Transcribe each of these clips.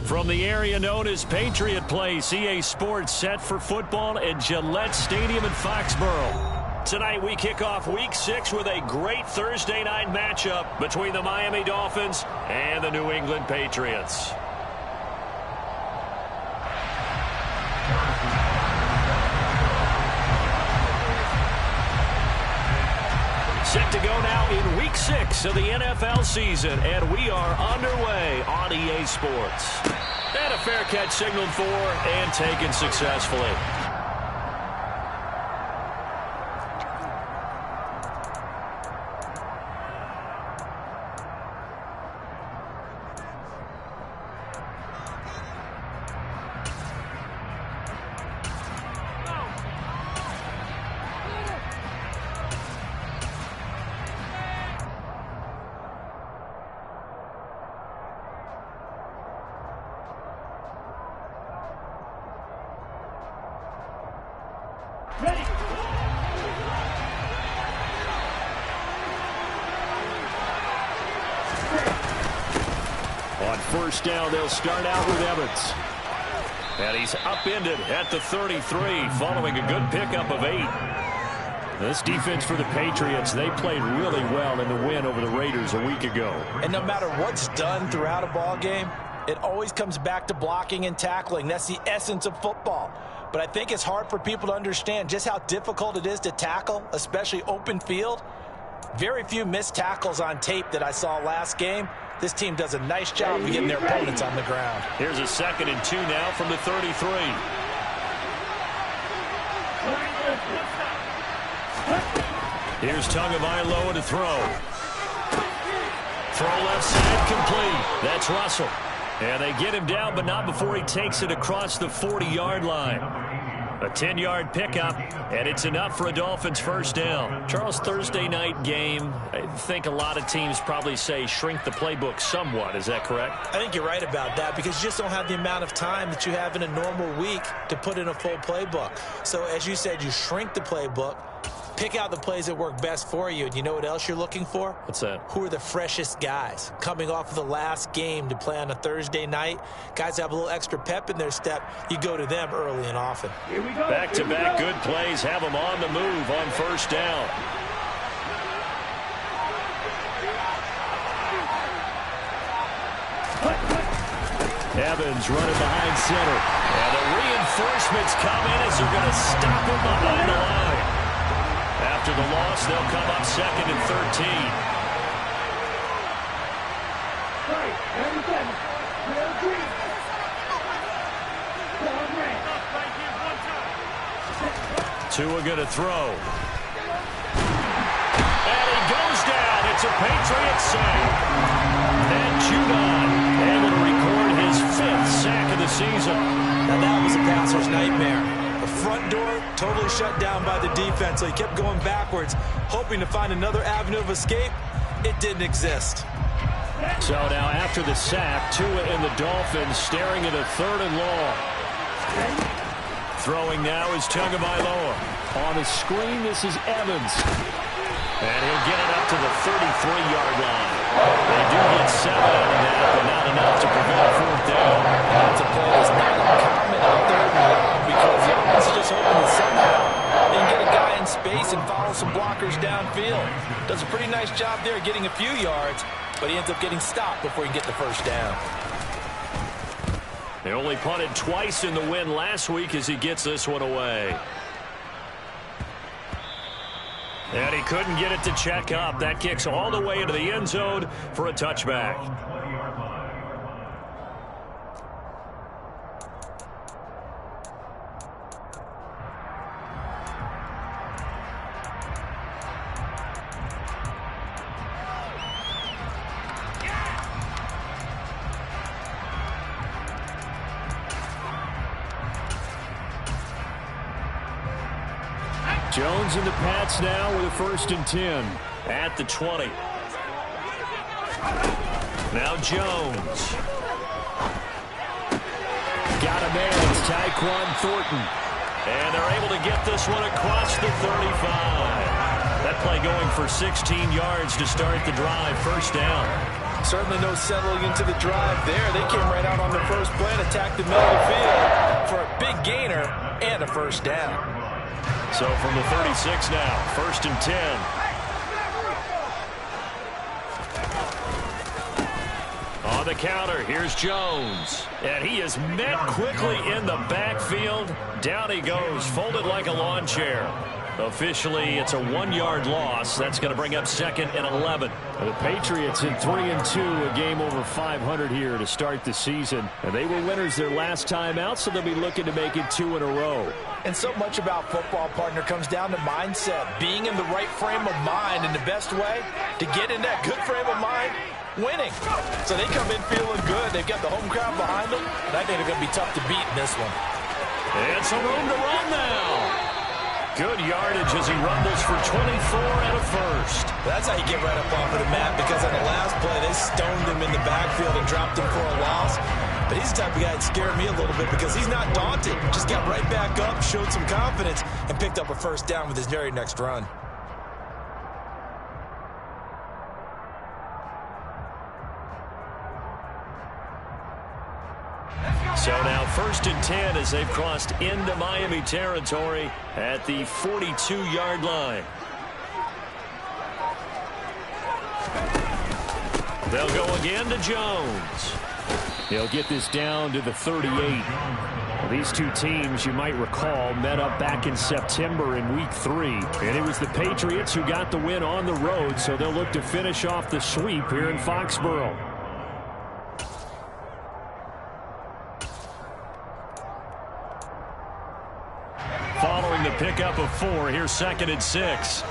From the area known as Patriot Place, EA Sports set for football at Gillette Stadium in Foxborough. Tonight we kick off Week 6 with a great Thursday night matchup between the Miami Dolphins and the New England Patriots. Set to go now in Week 6 of the NFL season, and we are underway on EA Sports. And a fair catch signaled for and taken successfully. On first down, they'll start out with Evans. And he's upended at the 33 following a good pickup of 8. This defense for the Patriots, they played really well in the win over the Raiders a week ago. And no matter what's done throughout a ball game, it always comes back to blocking and tackling. That's the essence of football. But I think it's hard for people to understand just how difficult it is to tackle, especially open field. Very few missed tackles on tape that I saw last game. This team does a nice job of getting their opponents on the ground. Here's a 2nd and 2 now from the 33. Here's Tagovailoa to throw. Throw left side complete. That's Russell. And they get him down, but not before he takes it across the 40-yard line. A 10-yard pickup, and it's enough for a Dolphins first down. Charles, Thursday night game, I think a lot of teams probably say shrink the playbook somewhat. Is that correct? I think you're right about that because you just don't have the amount of time that you have in a normal week to put in a full playbook. So as you said, you shrink the playbook, pick out the plays that work best for you, and you know what else you're looking for? What's that? Who are the freshest guys coming off of the last game to play on a Thursday night? Guys have a little extra pep in their step. You go to them early and often. Back-to-back good plays have them on the move on first down. Evans running behind center. And the reinforcements come in as they're going to stop him behind the line. After the loss, they'll come up 2nd and 13. Tua going to throw. And he goes down. It's a Patriot sack. And Judon able to record his 5th sack of the season. Now that was a passer's nightmare. The front door totally shut down by the defense, so he kept going backwards, hoping to find another avenue of escape. It didn't exist. So now after the sack, Tua and the Dolphins staring at a 3rd and long. Throwing now is Tagovailoa. On the screen, this is Evans. And he'll get it up to the 33-yard line. They do get 7 out of that, but not enough to prevent a 4th down. That's a play that's not uncommon on 3rd and long because the offense is just hoping that somehow they can get a guy in space and follow some blockers downfield. Does a pretty nice job there getting a few yards, but he ends up getting stopped before he can get the first down. They only punted twice in the win last week as he gets this one away. And he couldn't get it to check up. That kicks all the way into the end zone for a touchback. Jones and the Pats now with a 1st and 10 at the 20. Now Jones. Got a man. It's Tyquan Thornton. And they're able to get this one across the 35. That play going for 16 yards to start the drive. First down. Certainly no settling into the drive there. They came right out on the first play and attacked the middle of the field for a big gainer and a first down. So from the 36 now, 1st and 10. On the counter, here's Jones. And he is met quickly in the backfield. Down he goes, folded like a lawn chair. Officially, it's a 1-yard loss. That's going to bring up 2nd and 11. The Patriots in 3-2, a game over 500 here to start the season. And they were winners their last time out, so they'll be looking to make it 2 in a row. And so much about football, partner, comes down to mindset. Being in the right frame of mind, and the best way to get in that good frame of mind, winning. So they come in feeling good. They've got the home crowd behind them, and I think they're going to be tough to beat in this one. And some room to run now. Good yardage as he rumbles for 24 and a first. That's how you get right up off of the mat, because on the last play, they stoned him in the backfield and dropped him for a loss. But he's the type of guy that scared me a little bit because he's not daunted. Just got right back up, showed some confidence, and picked up a first down with his very next run. So now 1st and 10 as they've crossed into Miami territory at the 42-yard line. They'll go again to Jones. He'll get this down to the 38. These two teams, you might recall, met up back in September in Week 3. And it was the Patriots who got the win on the road, so they'll look to finish off the sweep here in Foxborough. Following the pickup of 4, here's 2nd and 6.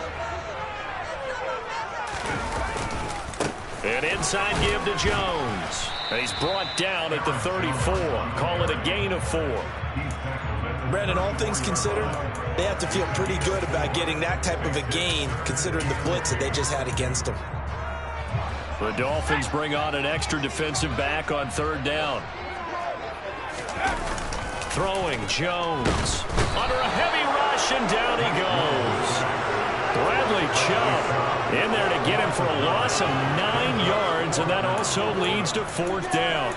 An inside give to Jones. And he's brought down at the 34. Call it a gain of 4. Brandon, all things considered, they have to feel pretty good about getting that type of a gain, considering the blitz that they just had against them. The Dolphins bring on an extra defensive back on 3rd down. Throwing Jones. Under a heavy rush, and down he goes. Bradley Chubb in there to get him for a loss of 9 yards, and that also leads to 4th down.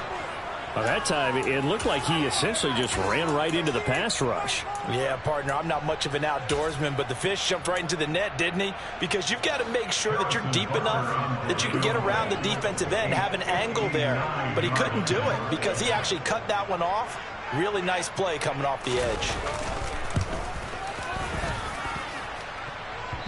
Well, that time, it looked like he essentially just ran right into the pass rush. Yeah, partner, I'm not much of an outdoorsman, but the fish jumped right into the net, didn't he? Because you've got to make sure that you're deep enough that you can get around the defensive end, have an angle there. But he couldn't do it because he actually cut that one off. Really nice play coming off the edge.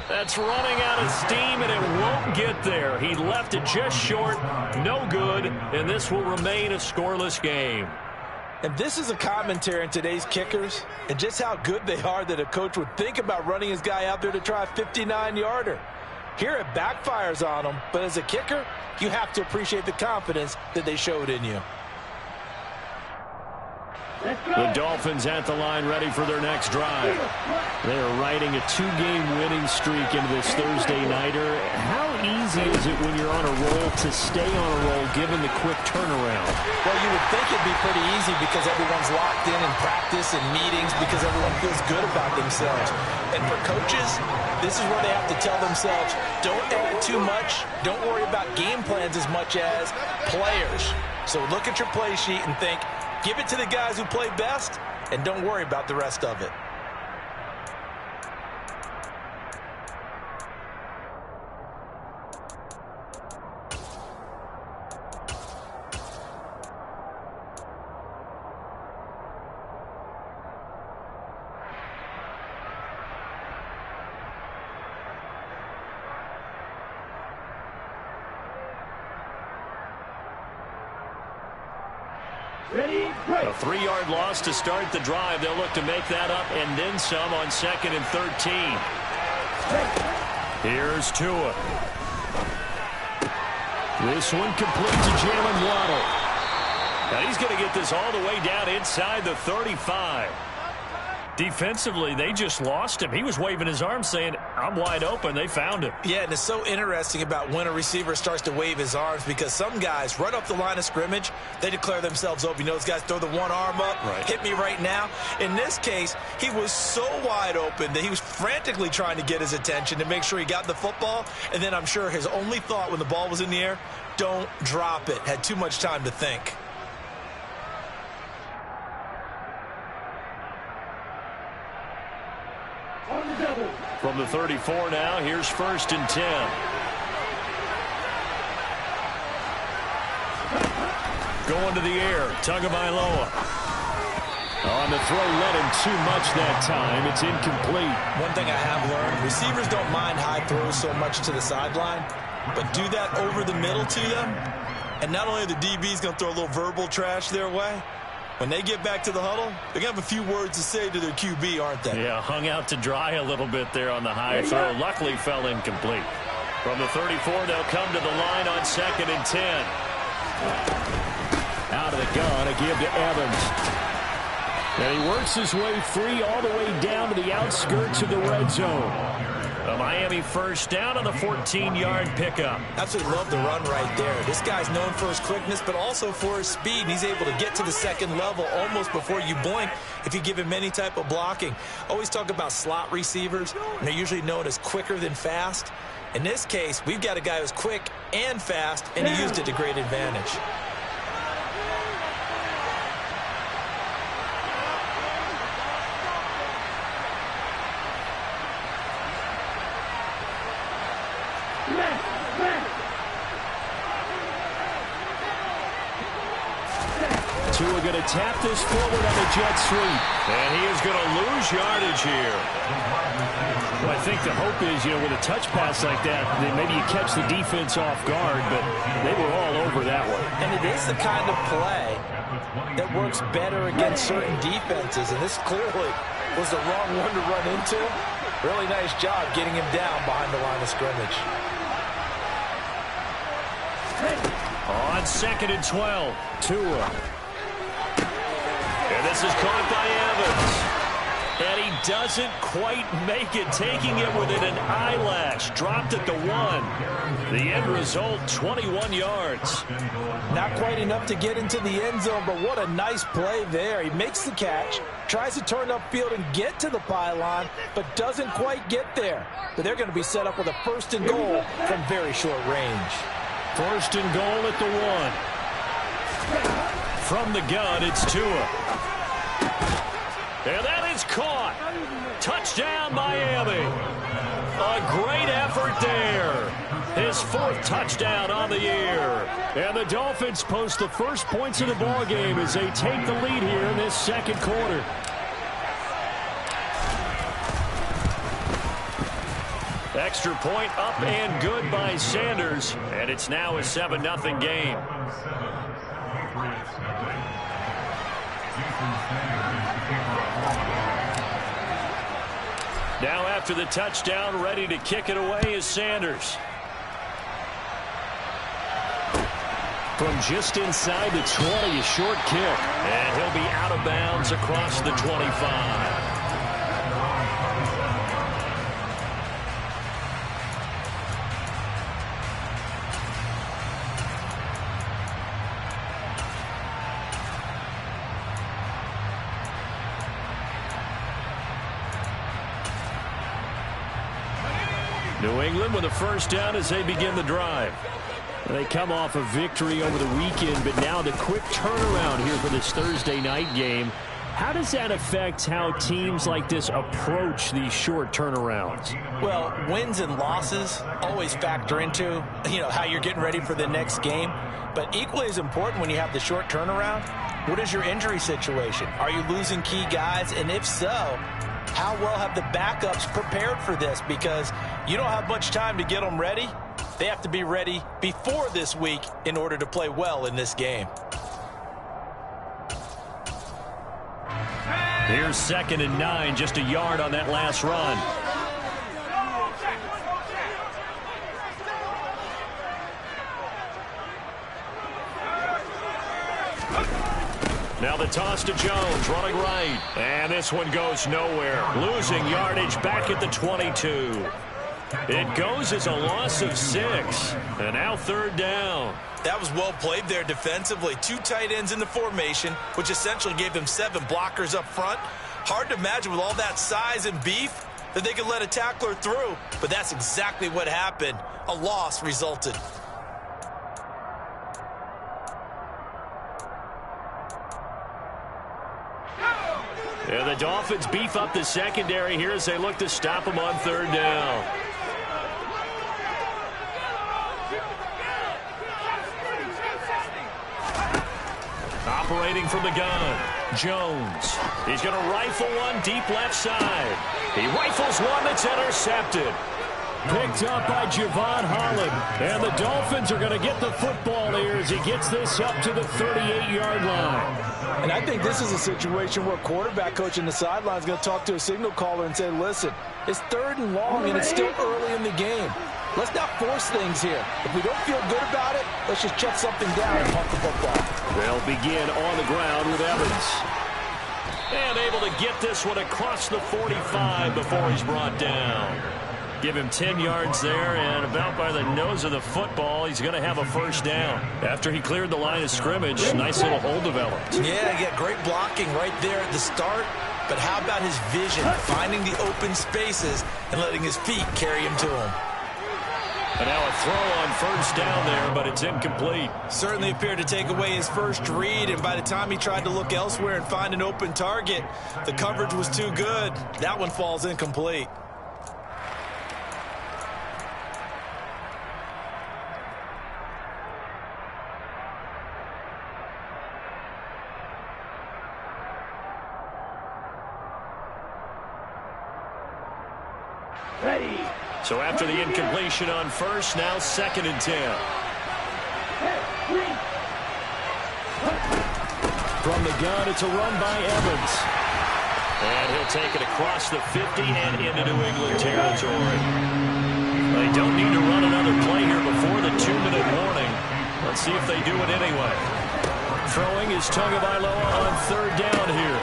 That's running out of steam, and it won't get there. He left it just short, no good, and this will remain a scoreless game. And this is a commentary on today's kickers and just how good they are that a coach would think about running his guy out there to try a 59-yarder. Here it backfires on him, but as a kicker, you have to appreciate the confidence that they showed in you. The Dolphins at the line ready for their next drive. They're riding a 2-game winning streak into this Thursday nighter. How easy is it when you're on a roll to stay on a roll given the quick turnaround? Well, you would think it'd be pretty easy because everyone's locked in practice and meetings because everyone feels good about themselves. And for coaches, this is where they have to tell themselves, don't add too much, don't worry about game plans as much as players. So look at your play sheet and think, give it to the guys who play best, and don't worry about the rest of it. A 3-yard loss to start the drive. They'll look to make that up and then some on 2nd and 13. Here's Tua. This one complete to Jalen Waddle. Now he's going to get this all the way down inside the 35. Defensively, they just lost him. He was waving his arm saying, I'm wide open. They found him. Yeah, and it's so interesting about when a receiver starts to wave his arms, because some guys run up the line of scrimmage, they declare themselves open. You know, those guys throw the one arm up, hit me right now. In this case, he was so wide open that he was frantically trying to get his attention to make sure he got the football, and then I'm sure his only thought when the ball was in the air, don't drop it. Had too much time to think. From the 34 now, here's 1st and 10. Going to the air, Tagovailoa. On the throw, led him too much that time. It's incomplete. One thing I have learned, receivers don't mind high throws so much to the sideline, but do that over the middle to them, and not only are the DBs going to throw a little verbal trash their way, when they get back to the huddle, they're going to have a few words to say to their QB, aren't they? Yeah, hung out to dry a little bit there on the high throw. Luckily fell incomplete. From the 34, they'll come to the line on 2nd and 10. Out of the gun, a give to Evans. And he works his way free all the way down to the outskirts of the red zone. A Miami 1st down on the 14-yard pickup. Absolutely love the run right there. This guy's known for his quickness, but also for his speed. And he's able to get to the 2nd level almost before you blink if you give him any type of blocking. Always talk about slot receivers, and they're usually known as quicker than fast. In this case, we've got a guy who's quick and fast, and he used it to great advantage. Tua going to tap this forward on the jet sweep. And he is going to lose yardage here. Well, I think the hope is, with a touch pass like that, then maybe you catch the defense off guard, but they were all over that one. And it is the kind of play that works better against certain defenses, and this clearly was the wrong one to run into. Really nice job getting him down behind the line of scrimmage. On 2nd and 12, Tua. And this is caught by Evans. And he doesn't quite make it, taking it within an eyelash. Dropped at the 1. The end result, 21 yards. Not quite enough to get into the end zone, but what a nice play there. He makes the catch, tries to turn upfield and get to the pylon, but doesn't quite get there. But they're going to be set up with a 1st and goal from very short range. 1st and goal at the 1. From the gun, it's Tua. And that is caught. Touchdown, Miami. A great effort there. His 4th touchdown on the year. And the Dolphins post the first points of the ball game as they take the lead here in this 2nd quarter. Extra point up and good by Sanders. And it's now a 7-0 game. Now after the touchdown, ready to kick it away is Sanders. From just inside the 20, a short kick. And he'll be out of bounds across the 25. New England with a 1st down as they begin the drive. They come off a victory over the weekend, but now the quick turnaround here for this Thursday night game. How does that affect how teams like this approach these short turnarounds? Well, wins and losses always factor into, how you're getting ready for the next game. But equally as important when you have the short turnaround, what is your injury situation? Are you losing key guys? And if so, how well have the backups prepared for this? Because you don't have much time to get them ready. They have to be ready before this week in order to play well in this game. Here's 2nd and 9, just a yard on that last run. Now the toss to Jones, running right. And this one goes nowhere. Losing yardage back at the 22. It goes as a loss of 6. And now 3rd down. That was well played there defensively. 2 tight ends in the formation, which essentially gave them 7 blockers up front. Hard to imagine with all that size and beef that they could let a tackler through, but that's exactly what happened. A loss resulted. And the Dolphins beef up the secondary here as they look to stop him on 3rd down. Operating from the gun, Jones. He's going to rifle one deep left side. He rifles one that's intercepted. Picked up by Javon Holland. And the Dolphins are going to get the football here as he gets this up to the 38-yard line. And I think this is a situation where quarterback coach in the sideline is going to talk to a signal caller and say, listen, it's 3rd and long and it's still early in the game. Let's not force things here. If we don't feel good about it, let's just check something down and punt the football. They'll begin on the ground with Evans. And able to get this one across the 45 before he's brought down. Give him 10 yards there, and about by the nose of the football, he's going to have a 1st down. After he cleared the line of scrimmage, nice little hole developed. Yeah, he got great blocking right there at the start. But how about his vision, finding the open spaces and letting his feet carry him to him? And now a throw on 1st down there, but it's incomplete. Certainly appeared to take away his first read, and by the time he tried to look elsewhere and find an open target, the coverage was too good. That one falls incomplete. So after the incompletion on 1st, now 2nd and 10. From the gun, it's a run by Evans. And he'll take it across the 50 and into New England territory. They don't need to run another play here before the 2-minute warning. Let's see if they do it anyway. Throwing is Tagovailoa on 3rd down here.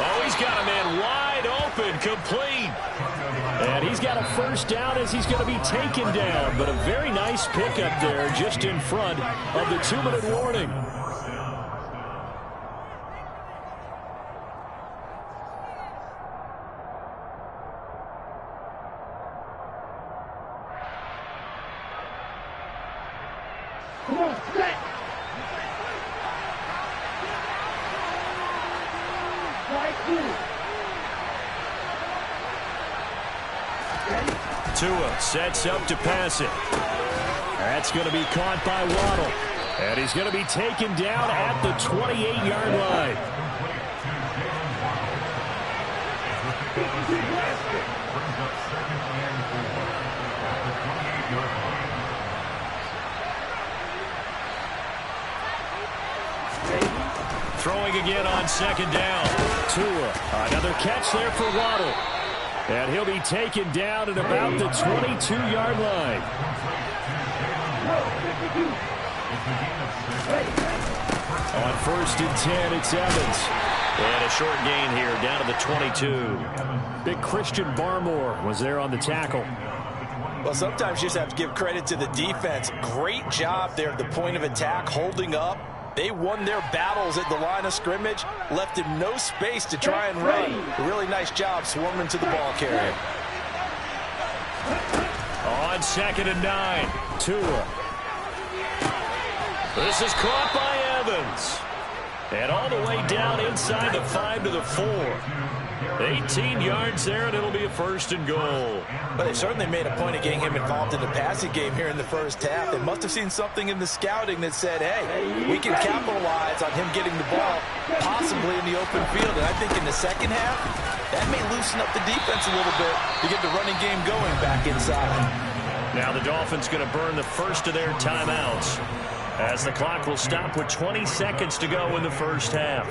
Oh, he's got a man wide open, complete. And he's got a 1st down as he's going to be taken down. But a very nice pickup there just in front of the 2-minute warning. Come on, set. Tua sets up to pass it. That's going to be caught by Waddle. And he's going to be taken down at the 28-yard line. Throwing again on 2nd down. Tua, another catch there for Waddle. And he'll be taken down at about the 22-yard line. On 1st and 10, it's Evans. And a short gain here down to the 22. Big Christian Barmore was there on the tackle. Well, sometimes you just have to give credit to the defense. Great job there at the point of attack, holding up. They won their battles at the line of scrimmage, left him no space to try and run. A really nice job swarming to the ball carrier. On 2nd and 9, Tua. This is caught by Evans. And all the way down inside the 5 to the 4. 18 yards there, and it'll be a 1st and goal. But they certainly made a point of getting him involved in the passing game here in the first half. They must have seen something in the scouting that said, hey, we can capitalize on him getting the ball, possibly in the open field. And I think in the second half, that may loosen up the defense a little bit to get the running game going back inside. Now the Dolphins going to burn the first of their timeouts, as the clock will stop with 20 seconds to go in the first half.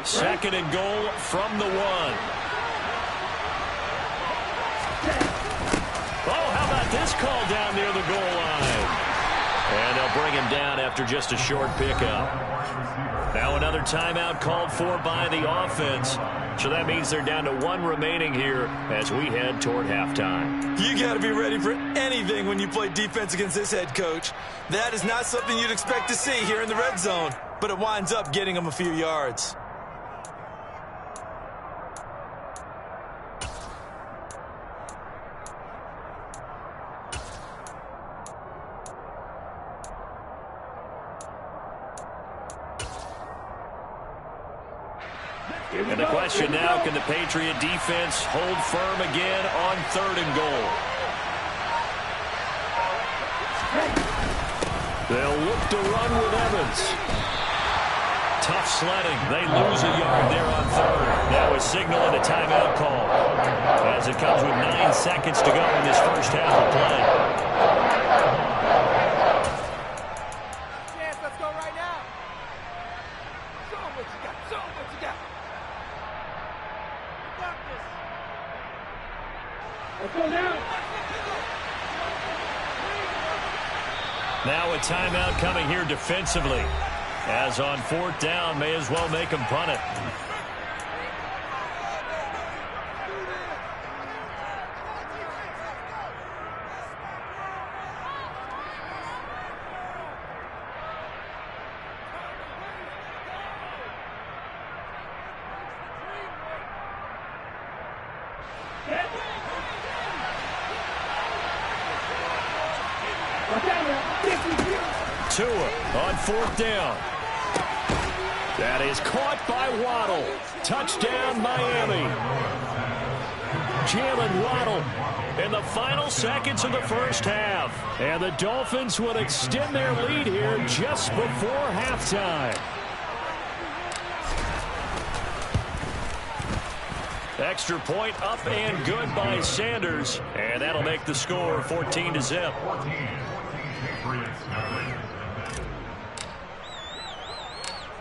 Second and goal from the 1. Oh, how about this call down near the goal line? And they'll bring him down after just a short pickup. Now another timeout called for by the offense. So that means they're down to 1 remaining here as we head toward halftime. You got to be ready for anything when you play defense against this head coach. That is not something you'd expect to see here in the red zone, but it winds up getting them a few yards. And the question now, can the Patriot defense hold firm again on 3rd and goal? They'll look to run with Evans. Tough sledding. They lose a yard there on 3rd. Now a signal and a timeout call as it comes with 9 seconds to go in this first half of play. Chance, let's go right now. Show them what you got. Show them what you got. Let's go now. Now a timeout coming here defensively. As on 4th down, may as well make them punt it. Tua on 4th down. That is caught by Waddle. Touchdown, Miami. Jalen Waddle in the final seconds of the first half. And the Dolphins will extend their lead here just before halftime. Extra point up and good by Sanders. And that'll make the score 14-0.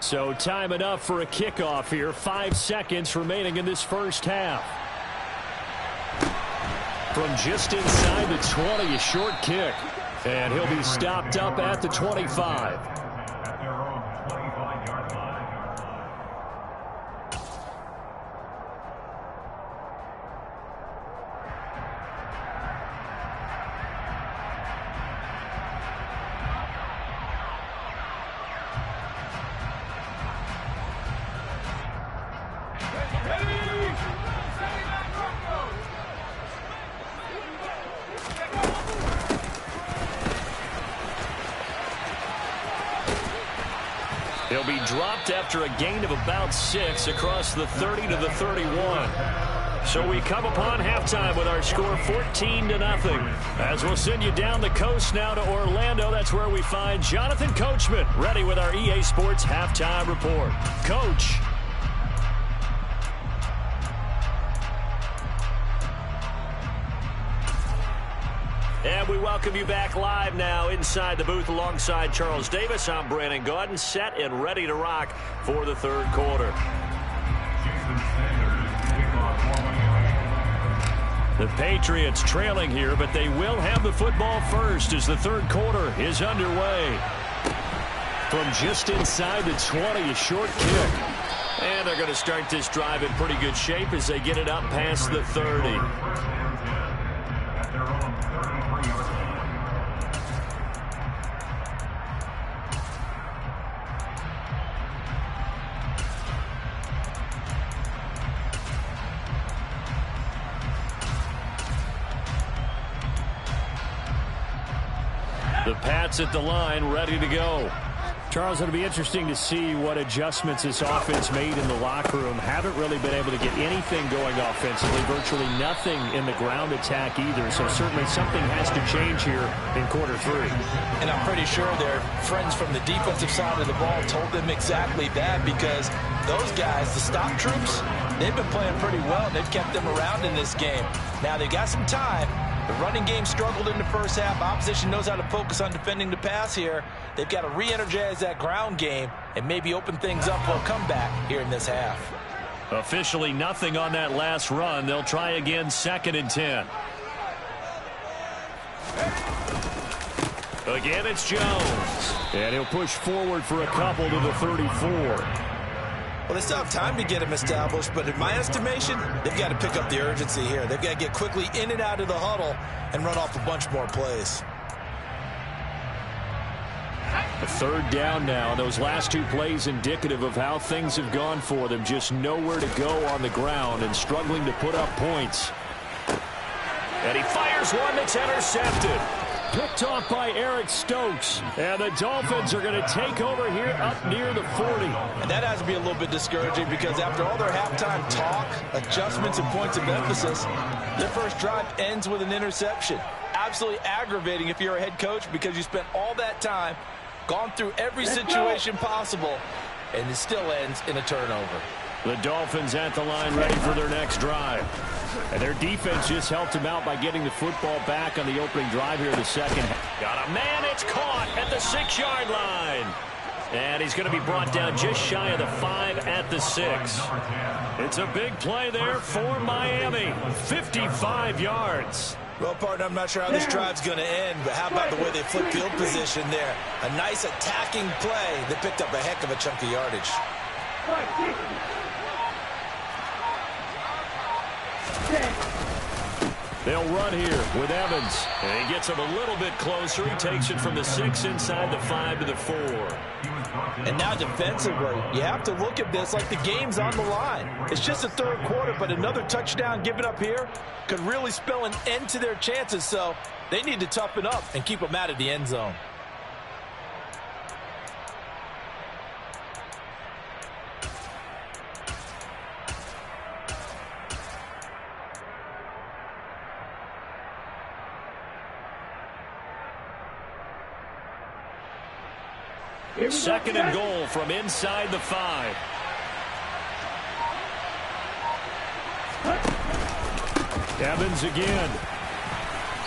So time enough for a kickoff here. 5 seconds remaining in this first half. From just inside the 20, a short kick. And he'll be stopped up at the 25. He'll be dropped after a gain of about 6 across the 30 to the 31. So we come upon halftime with our score 14-0. As we'll send you down the coast now to Orlando. That's where we find Jonathan Coachman ready with our EA Sports halftime report. Coach. And we welcome you back live now inside the booth alongside Charles Davis. I'm Brandon Gaudin, set and ready to rock for the 3rd quarter. The Patriots trailing here, but they will have the football first as the 3rd quarter is underway. From just inside the 20, a short kick. And they're going to start this drive in pretty good shape as they get it up past the 30. The Pats at the line, ready to go. Charles, it'll be interesting to see what adjustments this offense made in the locker room. Haven't really been able to get anything going offensively. Virtually nothing in the ground attack either. So certainly something has to change here in quarter 3. And I'm pretty sure their friends from the defensive side of the ball told them exactly that, because those guys, the stop troops, they've been playing pretty well. They've kept them around in this game. Now, they got some time, The running game struggled in the first half. Opposition knows how to focus on defending the pass here. They've got to re-energize that ground game and maybe open things up for a comeback here in this half. Officially nothing on that last run. They'll try again, 2nd and 10. Again, it's Jones. And he'll push forward for a couple to the 34. Well, they still have time to get him established, but in my estimation, they've got to pick up the urgency here. They've got to get quickly in and out of the huddle and run off a bunch more plays. A 3rd down now. Those last 2 plays indicative of how things have gone for them. Just nowhere to go on the ground and struggling to put up points. And he fires one that's intercepted. Picked off by Eric Stokes. And the Dolphins are going to take over here up near the 40. And that has to be a little bit discouraging because after all their halftime talk, adjustments and points of emphasis, their first drive ends with an interception. Absolutely aggravating if you're a head coach because you spent all that time, gone through every situation possible, and it still ends in a turnover. The Dolphins at the line ready for their next drive. And their defense just helped them out by getting the football back on the opening drive here in the second. Got a man, it's caught at the 6-yard line. And he's going to be brought down just shy of the 5 at the 6. It's a big play there for Miami. 55 yards. Well, partner, I'm not sure how this drive's going to end, but how about the way they flip field position there? A nice attacking play that picked up a heck of a chunk of yardage. They'll run here with Evans. And he gets him a little bit closer. He takes it from the 6 inside the 5 to the 4. And now defensively, you have to look at this like the game's on the line. It's just the 3rd quarter, but another touchdown given up here could really spell an end to their chances. So they need to toughen up and keep them out of the end zone. Second and goal from inside the 5. Evans again.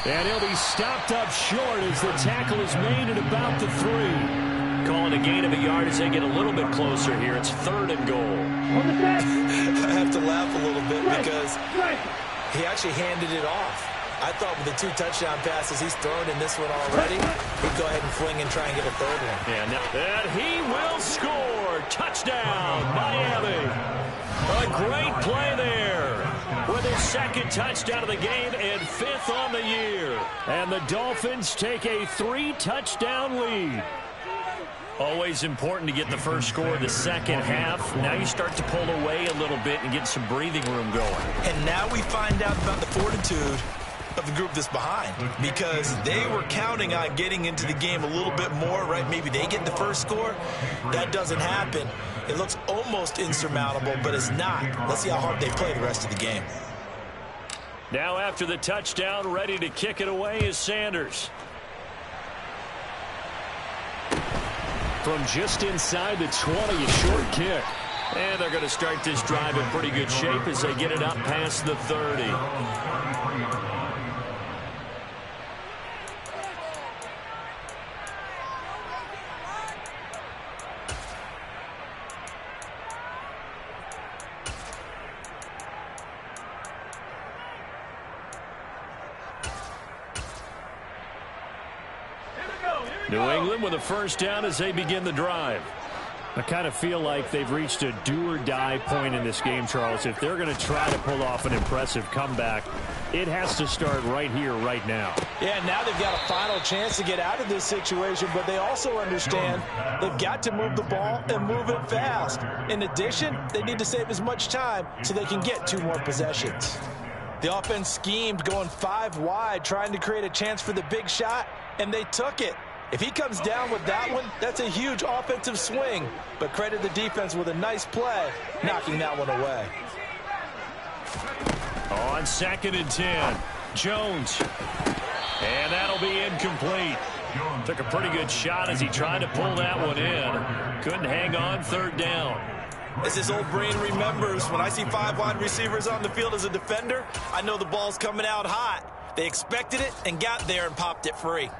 And he'll be stopped up short as the tackle is made at about the 3. Calling a gain of a yard as they get a little bit closer here. It's 3rd and goal. I have to laugh a little bit because he actually handed it off. I thought with the 2 touchdown passes he's thrown in this one already, he'd go ahead and fling and try and get a 3rd one. And he will score. Touchdown, Miami. A great play there with his 2nd touchdown of the game and 5th on the year. And the Dolphins take a 3-touchdown lead. Always important to get the first score of the second half. Now you start to pull away a little bit and get some breathing room going. And now we find out about the fortitude of the group that's behind, because they were counting on getting into the game a little bit more, right? Maybe they get the first score. That doesn't happen. It looks almost insurmountable, but it's not. Let's see how hard they play the rest of the game. Now after the touchdown, ready to kick it away is Sanders. From just inside the 20, a short kick. And they're going to start this drive in pretty good shape as they get it up past the 30. New England with a first down as they begin the drive. I kind of feel like they've reached a do-or-die point in this game, Charles. If they're going to try to pull off an impressive comeback, it has to start right here, right now. Yeah, now they've got a final chance to get out of this situation, but they also understand they've got to move the ball and move it fast. In addition, they need to save as much time so they can get 2 more possessions. The offense schemed going 5 wide, trying to create a chance for the big shot, and they took it. If he comes down with that one, that's a huge offensive swing. But credit the defense with a nice play, knocking that one away. On 2nd and 10, Jones. And that'll be incomplete. Took a pretty good shot as he tried to pull that one in. Couldn't hang on 3rd down. As his old brain remembers, when I see 5 wide receivers on the field as a defender, I know the ball's coming out hot. They expected it and got there and popped it free.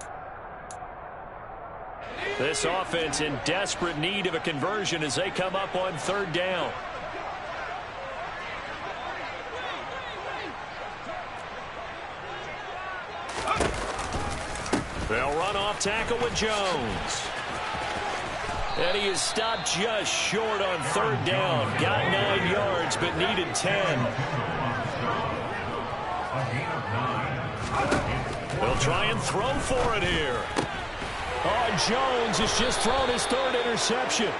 This offense in desperate need of a conversion as they come up on third down. They'll run off tackle with Jones. And he is stopped just short on third down. Got 9 yards, but needed 10. They'll try and throw for it here. Oh, Jones has just thrown his third interception.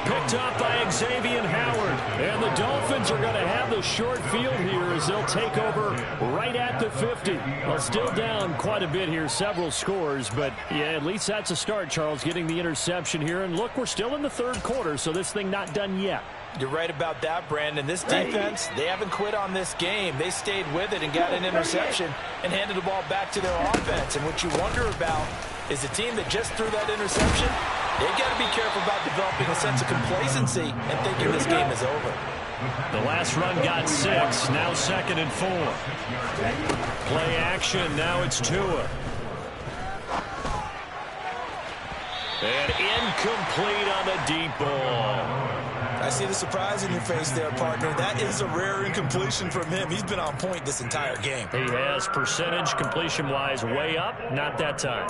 Picked up by Xavier Howard. And the Dolphins are going to have the short field here as they'll take over right at the 50. Well, still down quite a bit here, several scores. But, yeah, at least that's a start, Charles, getting the interception here. And, look, we're still in the third quarter, so this thing not done yet. You're right about that, Brandon. This defense, they haven't quit on this game. They stayed with it and got an interception and handed the ball back to their offense. And what you wonder about is the team that just threw that interception, they've got to be careful about developing a sense of complacency and thinking this game is over. The last run got 6. Now 2nd and 4. Play action. Now it's Tua. And incomplete on the deep ball. I see the surprise in your face there, partner. That is a rare incompletion from him. He's been on point this entire game. He has percentage completion-wise way up. Not that time.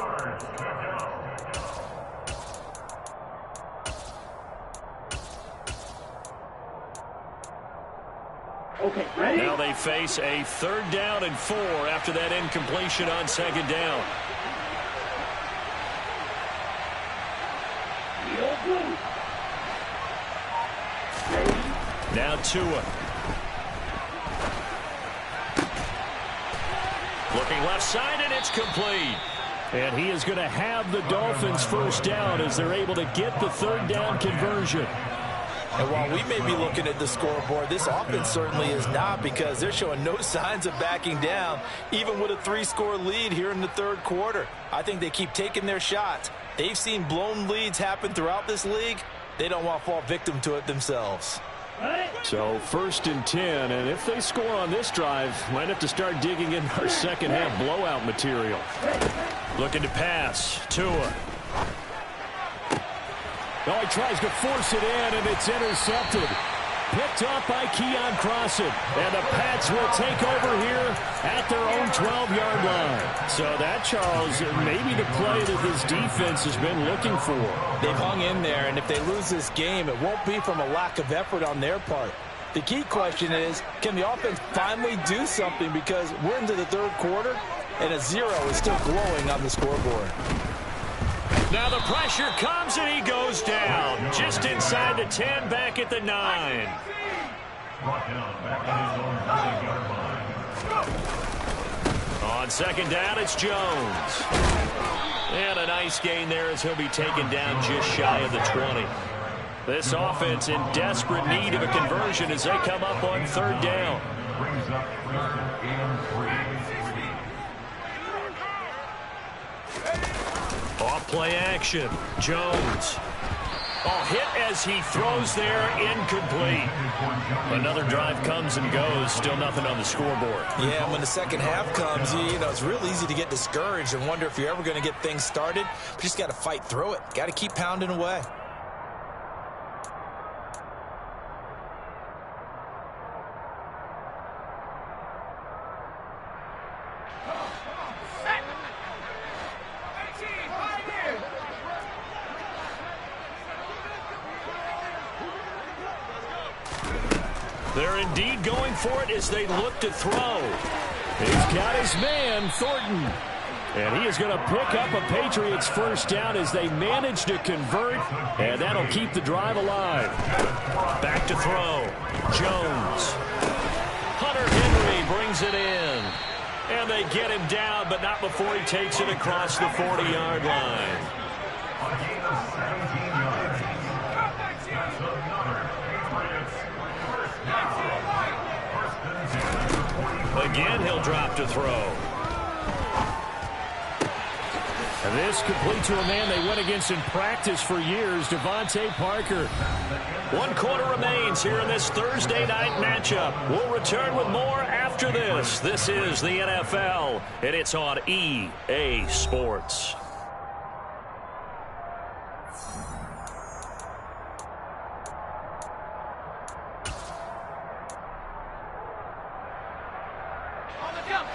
Okay, ready? Now they face a 3rd down and 4 after that incompletion on 2nd down. Now Tua. Looking left side, and it's complete. And he is going to have the Dolphins first down as they're able to get the 3rd down conversion. And while we may be looking at the scoreboard, this offense certainly is not, because they're showing no signs of backing down, even with a 3-score lead here in the 3rd quarter. I think they keep taking their shots. They've seen blown leads happen throughout this league. They don't want to fall victim to it themselves. So 1st and 10, and if they score on this drive, might have to start digging in our second half blowout material. Looking to pass. Tua. Oh, he tries to force it in, and it's intercepted. Picked off by Keon Crossan. And the Pats will take over here at their own 12-yard line. So that, Charles, may be the play that this defense has been looking for. They've hung in there, and if they lose this game, it won't be from a lack of effort on their part. The key question is, can the offense finally do something, because we're into the 3rd quarter, and a 0 is still glowing on the scoreboard. Now the pressure comes, and he goes down. Just inside the 10, back at the 9. On 2nd down, it's Jones. And a nice gain there as he'll be taken down just shy of the 20. This offense in desperate need of a conversion as they come up on 3rd down. Off play action. Jones. Oh, hit as he throws there, incomplete. Another drive comes and goes, still nothing on the scoreboard. Yeah, and when the second half comes, you know, it's real easy to get discouraged and wonder if you're ever going to get things started. But you just got to fight through it. Got to keep pounding away. They're indeed going for it as they look to throw. He's got his man, Thornton. And he is going to pick up a Patriots first down as they manage to convert. And that'll keep the drive alive. Back to throw. Jones. Hunter Henry brings it in. And they get him down, but not before he takes it across the 40-yard line. Again, he'll drop to throw. This complete to a man they went against in practice for years, Devontae Parker. 1 quarter remains here in this Thursday night matchup. We'll return with more after this. This is the NFL, and it's on EA Sports.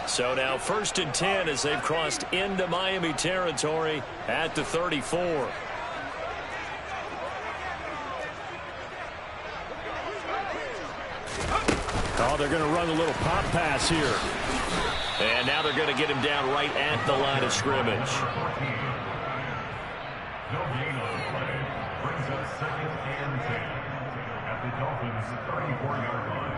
So now 1st and 10 as they've crossed into Miami territory at the 34. Oh, they're going to run a little pop pass here. And now they're going to get him down right at the line of scrimmage. No gain on play. Brings us 2nd and 10 at the Dolphins' 34-yard line.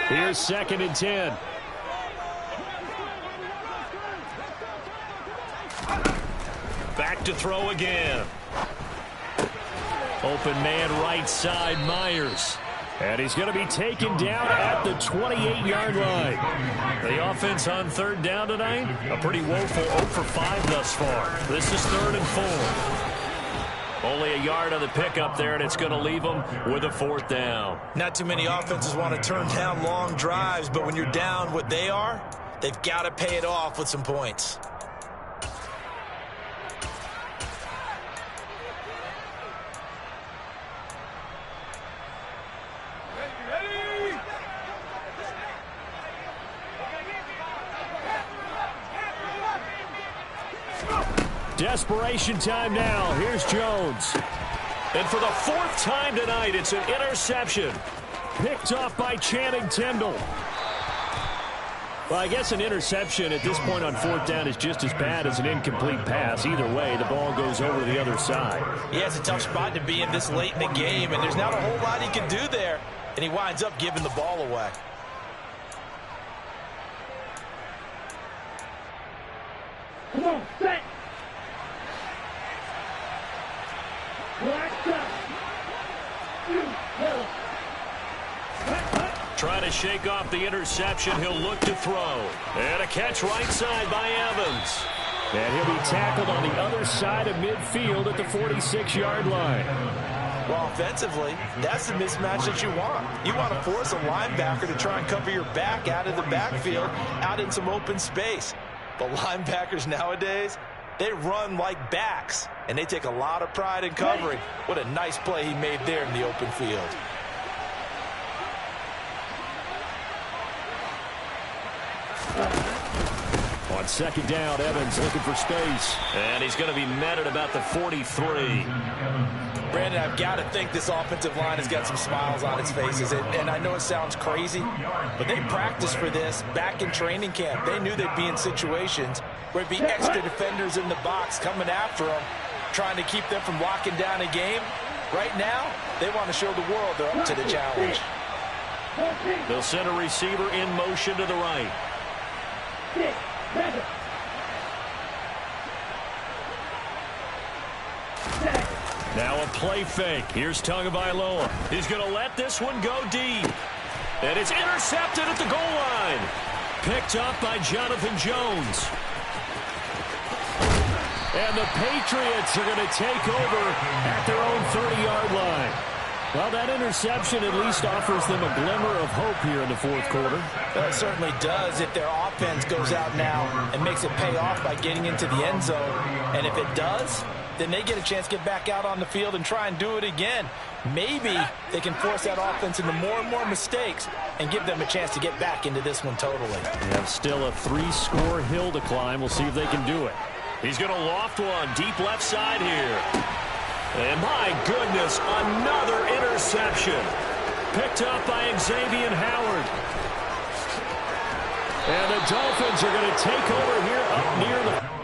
Here's 2nd and 10. Back to throw again. Open man right side, Myers. And he's going to be taken down at the 28-yard line. The offense on 3rd down tonight, a pretty woeful 0 for 5 thus far. This is 3rd and 4. Only a yard on the pickup there, and it's going to leave them with a 4th down. Not too many offenses want to turn down long drives, but when you're down what they are, they've got to pay it off with some points. Desperation time now. Here's Jones. And for the 4th time tonight, it's an interception. Picked off by Channing Tindall. Well, I guess an interception at this point on 4th down is just as bad as an incomplete pass. Either way, the ball goes over to the other side. Yeah, it's a tough spot to be in this late in the game, and there's not a whole lot he can do there, and he winds up giving the ball away. Come on, set. Trying to shake off the interception. He'll look to throw. And a catch right side by Evans. And he'll be tackled on the other side of midfield at the 46-yard line. Well, offensively, that's the mismatch that you want. You want to force a linebacker to try and cover your back out of the backfield, out in some open space. But linebackers nowadays, they run like backs, and they take a lot of pride in covering. What a nice play he made there in the open field. On 2nd down, Evans looking for space. And he's going to be met at about the 43. Brandon, I've got to think this offensive line has got some smiles on its faces. And I know it sounds crazy, but they practiced for this back in training camp. They knew they'd be in situations where there'd be extra defenders in the box coming after them, trying to keep them from locking down a game. Right now, they want to show the world they're up to the challenge. They'll send a receiver in motion to the right. Now a play fake. Here's Tagovailoa. He's going to let this one go deep. And it's intercepted at the goal line. Picked up by Jonathan Jones. And the Patriots are going to take over at their own 30-yard line. Well, that interception at least offers them a glimmer of hope here in the 4th quarter. Well, it certainly does if their offense goes out now and makes it pay off by getting into the end zone. And if it does, then they get a chance to get back out on the field and try and do it again. Maybe they can force that offense into more and more mistakes and give them a chance to get back into this one totally. They have still a 3-score hill to climb. We'll see if they can do it. He's going to loft one deep left side here. And my goodness, another interception. Picked up by Xavier Howard. And the Dolphins are going to take over here up near the